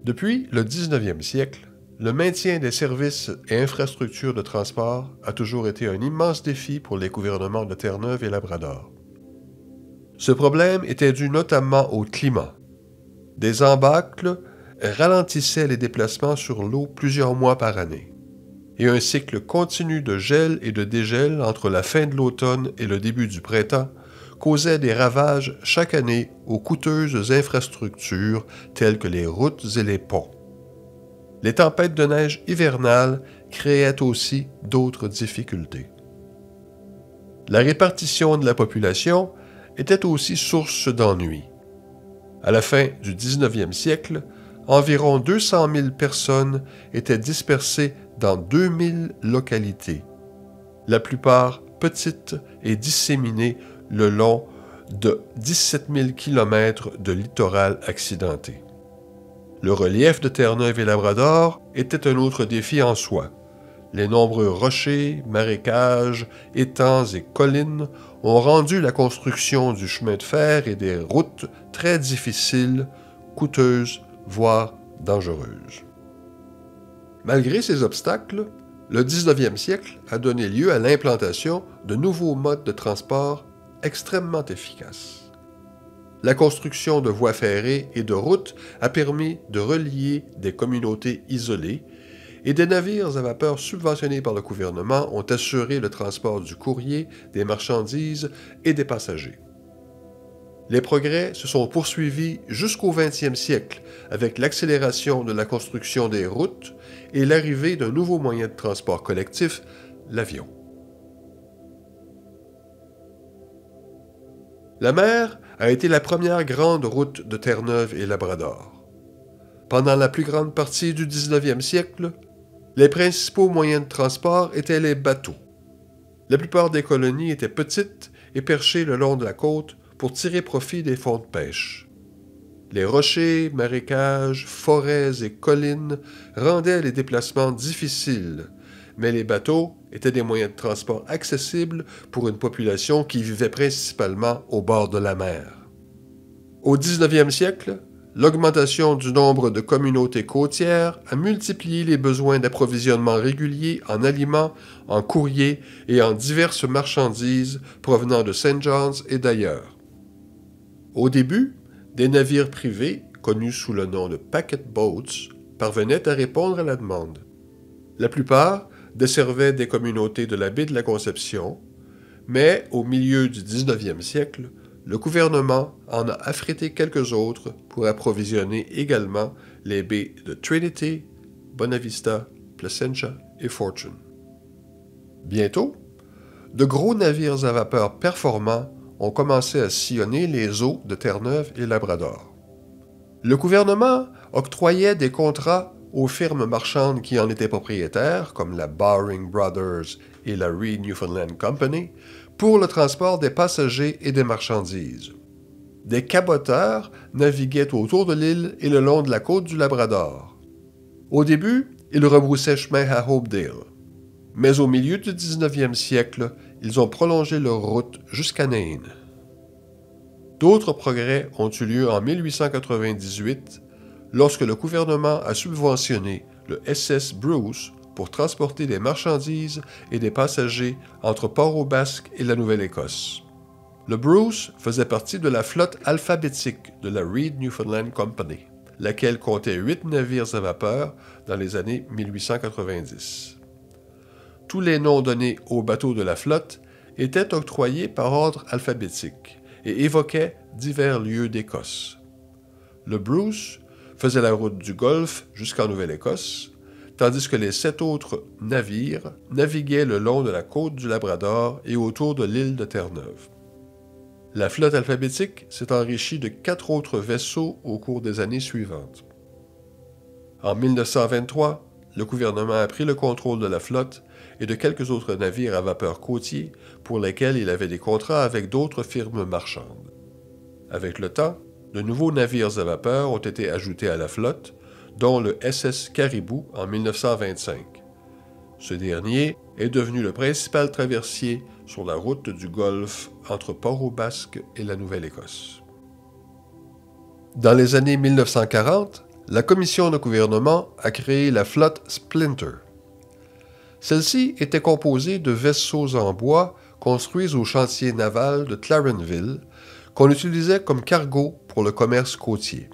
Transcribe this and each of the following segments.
Depuis le 19e siècle, le maintien des services et infrastructures de transport a toujours été un immense défi pour les gouvernements de Terre-Neuve et Labrador. Ce problème était dû notamment au climat. Des embâcles ralentissaient les déplacements sur l'eau plusieurs mois par année, et un cycle continu de gel et de dégel entre la fin de l'automne et le début du printemps causait des ravages chaque année aux coûteuses infrastructures telles que les routes et les ponts. Les tempêtes de neige hivernales créaient aussi d'autres difficultés. La répartition de la population était aussi source d'ennuis. À la fin du 19e siècle, environ 200 000 personnes étaient dispersées dans 2000 localités, la plupart petites et disséminées le long de 17 000 km de littoral accidenté. Le relief de Terre-Neuve et Labrador était un autre défi en soi. Les nombreux rochers, marécages, étangs et collines ont rendu la construction du chemin de fer et des routes très difficiles, coûteuses, voire dangereuses. Malgré ces obstacles, le 19e siècle a donné lieu à l'implantation de nouveaux modes de transport extrêmement efficaces. La construction de voies ferrées et de routes a permis de relier des communautés isolées et des navires à vapeur subventionnés par le gouvernement ont assuré le transport du courrier, des marchandises et des passagers. Les progrès se sont poursuivis jusqu'au 20e siècle avec l'accélération de la construction des routes et l'arrivée d'un nouveau moyen de transport collectif, l'avion. La mer a été la première grande route de Terre-Neuve et Labrador. Pendant la plus grande partie du 19e siècle, les principaux moyens de transport étaient les bateaux. La plupart des colonies étaient petites et perchées le long de la côte pour tirer profit des fonds de pêche. Les rochers, marécages, forêts et collines rendaient les déplacements difficiles, mais les bateaux étaient des moyens de transport accessibles pour une population qui vivait principalement au bord de la mer. Au 19e siècle, l'augmentation du nombre de communautés côtières a multiplié les besoins d'approvisionnement régulier en aliments, en courrier et en diverses marchandises provenant de St. John's et d'ailleurs. Au début, des navires privés, connus sous le nom de packet boats, parvenaient à répondre à la demande. La plupart desservaient des communautés de la baie de la Conception, mais au milieu du 19e siècle, le gouvernement en a affrété quelques autres pour approvisionner également les baies de Trinity, Bonavista, Placentia et Fortune. Bientôt, de gros navires à vapeur performants ont commencé à sillonner les eaux de Terre-Neuve et Labrador. Le gouvernement octroyait des contrats aux firmes marchandes qui en étaient propriétaires, comme la Baring Brothers et la Reed Newfoundland Company, pour le transport des passagers et des marchandises. Des caboteurs naviguaient autour de l'île et le long de la côte du Labrador. Au début, ils rebroussaient chemin à Hopedale. Mais au milieu du 19e siècle, ils ont prolongé leur route jusqu'à Nain. D'autres progrès ont eu lieu en 1898, lorsque le gouvernement a subventionné le SS Bruce pour transporter des marchandises et des passagers entre Port-au-Basque et la Nouvelle-Écosse. Le Bruce faisait partie de la flotte alphabétique de la Reed Newfoundland Company, laquelle comptait 8 navires à vapeur dans les années 1890. Tous les noms donnés aux bateaux de la flotte étaient octroyés par ordre alphabétique et évoquaient divers lieux d'Écosse. Le Bruce faisait la route du Golfe jusqu'en Nouvelle-Écosse, tandis que les 7 autres navires naviguaient le long de la côte du Labrador et autour de l'île de Terre-Neuve. La flotte alphabétique s'est enrichie de 4 autres vaisseaux au cours des années suivantes. En 1923, le gouvernement a pris le contrôle de la flotte et de quelques autres navires à vapeur côtier pour lesquels il avait des contrats avec d'autres firmes marchandes. Avec le temps, de nouveaux navires à vapeur ont été ajoutés à la flotte, dont le SS Caribou en 1925. Ce dernier est devenu le principal traversier sur la route du Golfe entre Port-au-Basque et la Nouvelle-Écosse. Dans les années 1940, la commission de gouvernement a créé la flotte Splinter. Celle-ci était composée de vaisseaux en bois construits au chantier naval de Clarenville, qu'on utilisait comme cargo pour le commerce côtier.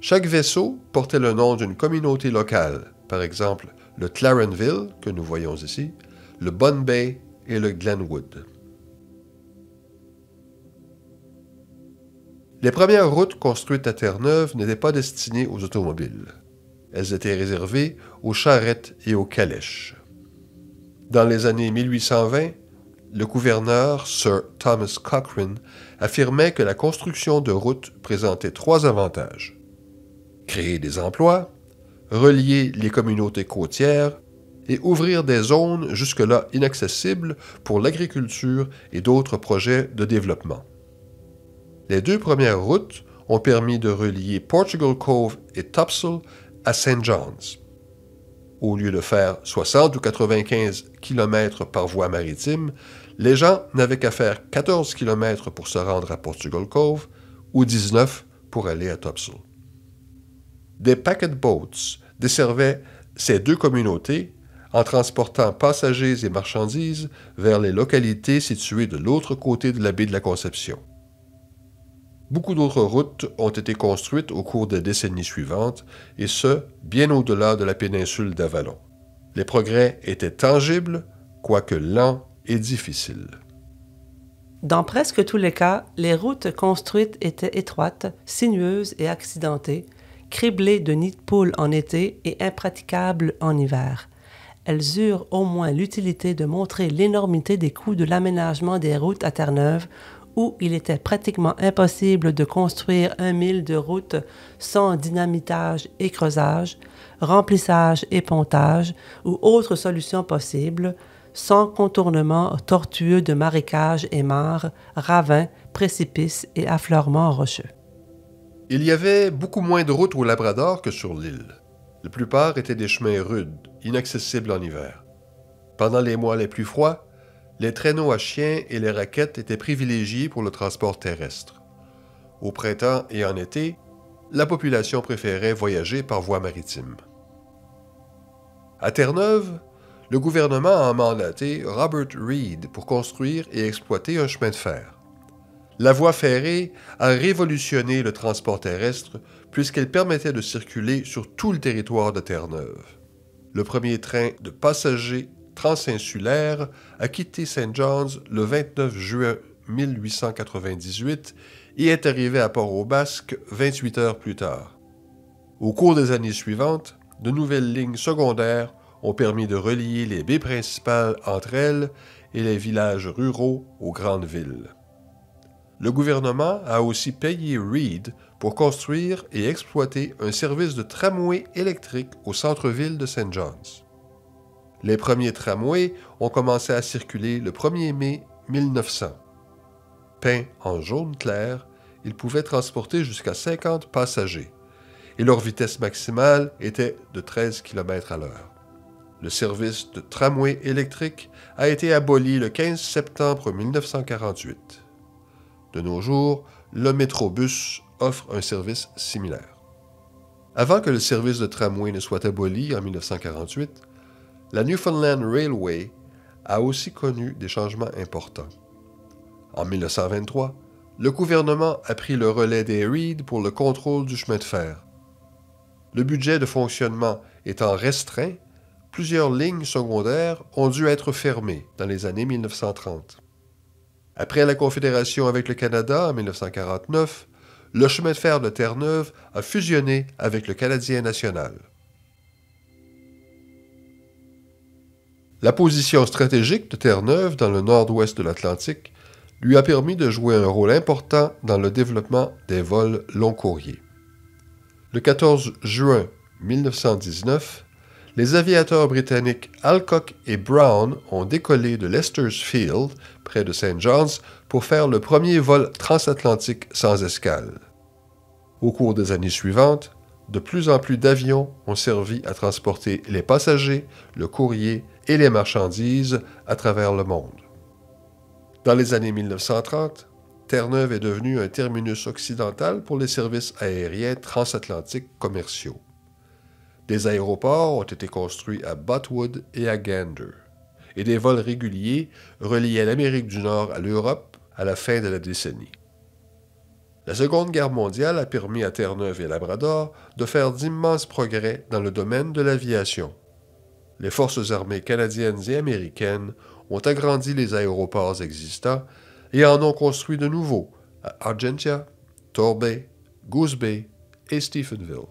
Chaque vaisseau portait le nom d'une communauté locale, par exemple le Clarenville, que nous voyons ici, le Bunn Bay et le Glenwood. Les premières routes construites à Terre-Neuve n'étaient pas destinées aux automobiles. Elles étaient réservées aux charrettes et aux calèches. Dans les années 1820, le gouverneur, Sir Thomas Cochrane, affirmait que la construction de routes présentait 3 avantages. Créer des emplois, relier les communautés côtières et ouvrir des zones jusque-là inaccessibles pour l'agriculture et d'autres projets de développement. Les 2 premières routes ont permis de relier Portugal Cove et Topsail à St. John's. Au lieu de faire 60 ou 95 km par voie maritime, les gens n'avaient qu'à faire 14 km pour se rendre à Portugal Cove ou 19 pour aller à Topsail. Des packet boats desservaient ces 2 communautés en transportant passagers et marchandises vers les localités situées de l'autre côté de la baie de la Conception. Beaucoup d'autres routes ont été construites au cours des décennies suivantes, et ce, bien au-delà de la péninsule d'Avalon. Les progrès étaient tangibles, quoique lents et difficiles. Dans presque tous les cas, les routes construites étaient étroites, sinueuses et accidentées, criblées de nids de poules en été et impraticables en hiver. Elles eurent au moins l'utilité de montrer l'énormité des coûts de l'aménagement des routes à Terre-Neuve, où il était pratiquement impossible de construire 1 mille de route sans dynamitage et creusage, remplissage et pontage ou autre solution possible, sans contournement tortueux de marécages et mares, ravins, précipices et affleurements rocheux. Il y avait beaucoup moins de routes au Labrador que sur l'île. La plupart étaient des chemins rudes, inaccessibles en hiver. Pendant les mois les plus froids, les traîneaux à chiens et les raquettes étaient privilégiés pour le transport terrestre. Au printemps et en été, la population préférait voyager par voie maritime. À Terre-Neuve, le gouvernement a mandaté Robert Reed pour construire et exploiter un chemin de fer. La voie ferrée a révolutionné le transport terrestre puisqu'elle permettait de circuler sur tout le territoire de Terre-Neuve. Le premier train de passagers transinsulaire a quitté St. John's le 29 juin 1898 et est arrivé à Port-au-Basque 28 heures plus tard. Au cours des années suivantes, de nouvelles lignes secondaires ont permis de relier les baies principales entre elles et les villages ruraux aux grandes villes. Le gouvernement a aussi payé Reed pour construire et exploiter un service de tramway électrique au centre-ville de St. John's. Les premiers tramways ont commencé à circuler le 1er mai 1900. Peints en jaune clair, ils pouvaient transporter jusqu'à 50 passagers et leur vitesse maximale était de 13 km à l'heure. Le service de tramway électrique a été aboli le 15 septembre 1948. De nos jours, le Métrobus offre un service similaire. Avant que le service de tramway ne soit aboli en 1948, la Newfoundland Railway a aussi connu des changements importants. En 1923, le gouvernement a pris le relais des Reed pour le contrôle du chemin de fer. Le budget de fonctionnement étant restreint, plusieurs lignes secondaires ont dû être fermées dans les années 1930. Après la Confédération avec le Canada en 1949, le chemin de fer de Terre-Neuve a fusionné avec le Canadien national. La position stratégique de Terre-Neuve dans le nord-ouest de l'Atlantique lui a permis de jouer un rôle important dans le développement des vols long-courriers. Le 14 juin 1919, les aviateurs britanniques Alcock et Brown ont décollé de Lester's Field, près de St. John's, pour faire le premier vol transatlantique sans escale. Au cours des années suivantes, de plus en plus d'avions ont servi à transporter les passagers, le courrier et les marchandises à travers le monde. Dans les années 1930, Terre-Neuve est devenue un terminus occidental pour les services aériens transatlantiques commerciaux. Des aéroports ont été construits à Botwood et à Gander, et des vols réguliers reliaient l'Amérique du Nord à l'Europe à la fin de la décennie. La Seconde Guerre mondiale a permis à Terre-Neuve et Labrador de faire d'immenses progrès dans le domaine de l'aviation. Les forces armées canadiennes et américaines ont agrandi les aéroports existants et en ont construit de nouveaux à Argentia, Torbay, Goose Bay et Stephenville.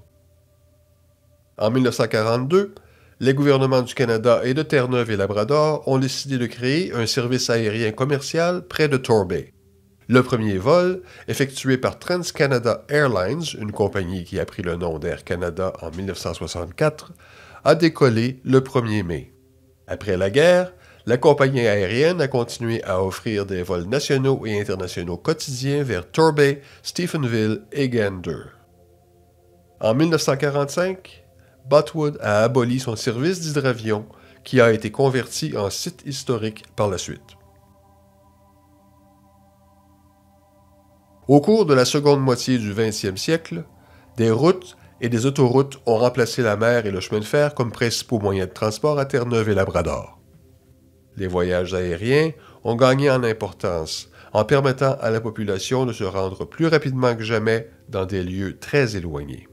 En 1942, les gouvernements du Canada et de Terre-Neuve et Labrador ont décidé de créer un service aérien commercial près de Torbay. Le premier vol, effectué par TransCanada Airlines, une compagnie qui a pris le nom d'Air Canada en 1964, a décollé le 1er mai. Après la guerre, la compagnie aérienne a continué à offrir des vols nationaux et internationaux quotidiens vers Torbay, Stephenville et Gander. En 1945, Botwood a aboli son service d'hydravion qui a été converti en site historique par la suite. Au cours de la seconde moitié du 20e siècle, des routes et des autoroutes ont remplacé la mer et le chemin de fer comme principaux moyens de transport à Terre-Neuve et Labrador. Les voyages aériens ont gagné en importance en permettant à la population de se rendre plus rapidement que jamais dans des lieux très éloignés.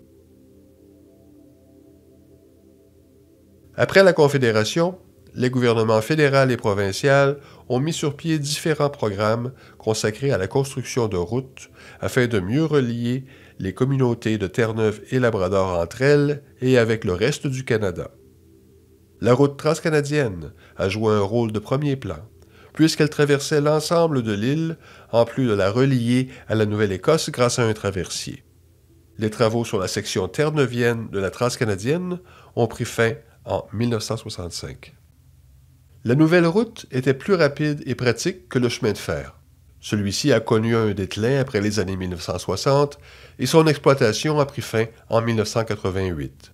Après la Confédération, les gouvernements fédéral et provincial ont mis sur pied différents programmes consacrés à la construction de routes afin de mieux relier les communautés de Terre-Neuve et Labrador entre elles et avec le reste du Canada. La route transcanadienne a joué un rôle de premier plan, puisqu'elle traversait l'ensemble de l'île, en plus de la relier à la Nouvelle-Écosse grâce à un traversier. Les travaux sur la section terre-neuvienne de la transcanadienne ont pris fin en 1965. La nouvelle route était plus rapide et pratique que le chemin de fer. Celui-ci a connu un déclin après les années 1960 et son exploitation a pris fin en 1988.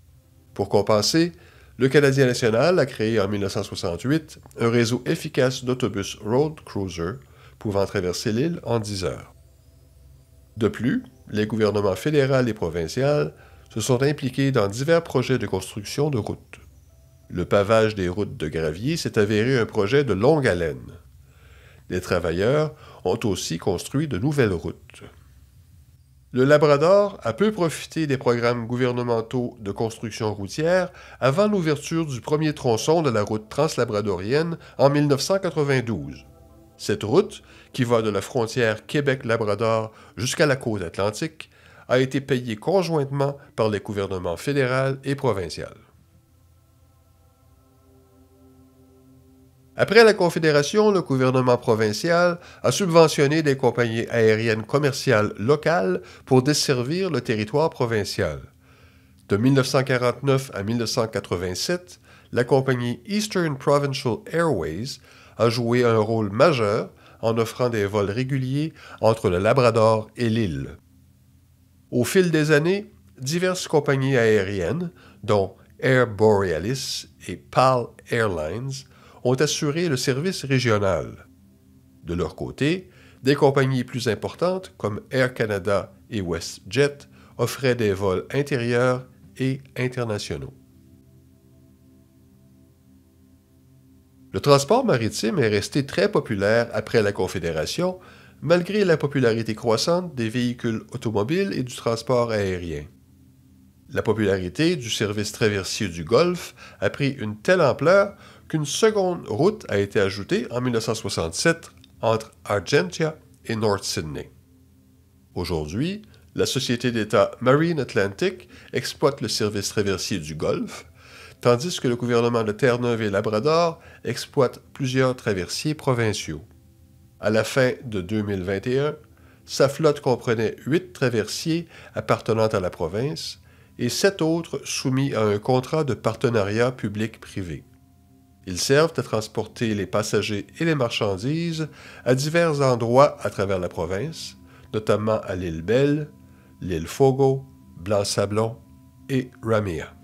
Pour compenser, le Canadien national a créé en 1968 un réseau efficace d'autobus Road Cruiser pouvant traverser l'île en 10 heures. De plus, les gouvernements fédéral et provincial se sont impliqués dans divers projets de construction de routes. Le pavage des routes de gravier s'est avéré un projet de longue haleine. Les travailleurs ont aussi construit de nouvelles routes. Le Labrador a peu profité des programmes gouvernementaux de construction routière avant l'ouverture du premier tronçon de la route translabradorienne en 1992. Cette route, qui va de la frontière Québec-Labrador jusqu'à la côte atlantique, a été payée conjointement par les gouvernements fédéral et provincial. Après la Confédération, le gouvernement provincial a subventionné des compagnies aériennes commerciales locales pour desservir le territoire provincial. De 1949 à 1987, la compagnie Eastern Provincial Airways a joué un rôle majeur en offrant des vols réguliers entre le Labrador et l'île. Au fil des années, diverses compagnies aériennes, dont Air Borealis et PAL Airlines, ont assuré le service régional. De leur côté, des compagnies plus importantes comme Air Canada et WestJet offraient des vols intérieurs et internationaux. Le transport maritime est resté très populaire après la Confédération, malgré la popularité croissante des véhicules automobiles et du transport aérien. La popularité du service traversier du Golfe a pris une telle ampleur qu'une seconde route a été ajoutée en 1967 entre Argentia et North Sydney. Aujourd'hui, la société d'État Marine Atlantic exploite le service traversier du Golfe, tandis que le gouvernement de Terre-Neuve et Labrador exploite plusieurs traversiers provinciaux. À la fin de 2021, sa flotte comprenait 8 traversiers appartenant à la province et 7 autres soumis à un contrat de partenariat public-privé. Ils servent à transporter les passagers et les marchandises à divers endroits à travers la province, notamment à l'île Belle, l'île Fogo, Blanc-Sablon et Ramea.